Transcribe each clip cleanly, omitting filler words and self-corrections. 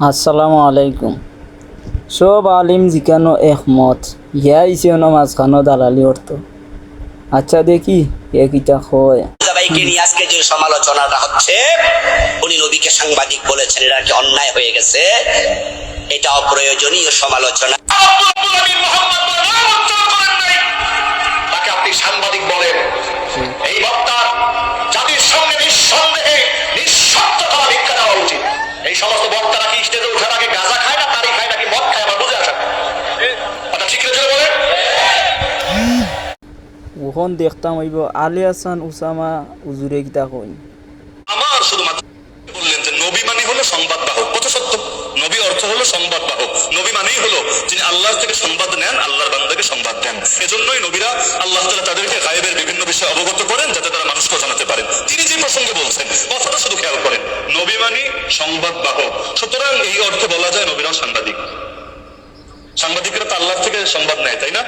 আসসালামু আলাইকুম। সব আলিম জিকানো একমত ইয়া ইসেনো মাঝখানো দালালি অর্থ। আচ্ছা দেখি এ কিটা হয়। সবাইকে নিয়ে আজকে যে সমালোচনাটা হচ্ছে, উনি নবীকে সাংবাদিক বলেছেন, এটা কি অন্যায় হয়ে গেছে? এটা অপ্রয়োজনীয় সমালোচনা। তাকে আপনি সাংবাদিক বলেন, এই বক্তা জাতির সঙ্গে নিঃসন্দেহে নিঃশব্দতা ভিক্ষা দেওয়া উচিত। এই সমস্ত বক্তারা কি স্টেজে ওঠার আগে গাঁজা খায় না তারি খায় নাকি মদ খায়, আমার বুঝে আসে না। ঠিক আছে বলেন। ওখন দেখতাম হইব আলী হাসান উসামা উজুরে কিতা কই। আমার শুধুমাত্র বললেন যে নবী মানে হলো সংবাদ বাহক। কত সত্য! নবী অর্থ হলো সংবাদ বাহক। নবী মানেই হলো যিনি আল্লাহর থেকে সংবাদ নেন, আল্লাহর বান্দাকে সংবাদ দেন। এজন্যই নবীরা আল্লাহ তাআলা তাদেরকে গায়েবের বিভিন্ন বিষয়ে অবগত করেন, যাতে তারা মানুষকে জানাতে পারেন। তিনি যে প্রসঙ্গে বলছেন কথাটা শুধু খেয়াল করেন, নবী মানে সংবাদ বাহক। সুতরাং এই অর্থে বলা যায় নবীরাও সাংবাদিক। সাংবাদিকরা তো আল্লাহর থেকে সংবাদ নেয়, তাই না?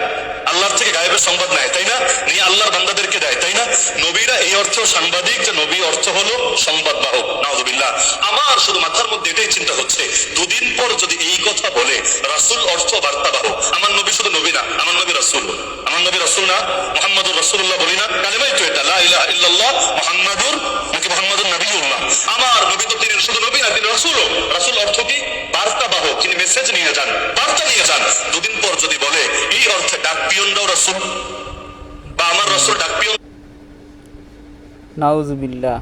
আল্লাহর থেকে গায়েবের সংবাদ নেয়, তাই না? নিয়ে আল্লাহর বান্দাদেরকে দেয়, তাই না? নবীরা এই অর্থ সাংবাদিক, যে নবী অর্থ হলো সংবাদ বাহক। নাউযুবিল্লাহ। আমার শুধু মাথার মধ্যে এটাই চিন্তা হচ্ছে, দুদিন পর যদি এই কথা বলে রাসূল অর্থ বার্তা বাহক, আমার নবী শুধু নবী না, আমার নবী রাসূল। আমার নবী রাসূল না, মুহাম্মাদুর রাসূলুল্লাহ বলি না? কালেমাই তো এটা, লা ইলাহা ইল্লাল্লাহ মুহাম্মাদুর, নাকি মুহাম্মাদুর নবিয়ুল্লাহ। আমার নবী তো তিনি শুধু নবী না, তিনি রাসূলও। রাসূল অর্থ কি? বার্তা বাহক। তিনি মেসেজ নিয়ে যান, বার্তা নিয়ে যান। দুদিন পর যদি বলে এই অর্থে ডাক পিয়নরাও রাসূল, বা আমার রাসূল ডাক পিয়ন। নাউজুবিল্লাহ।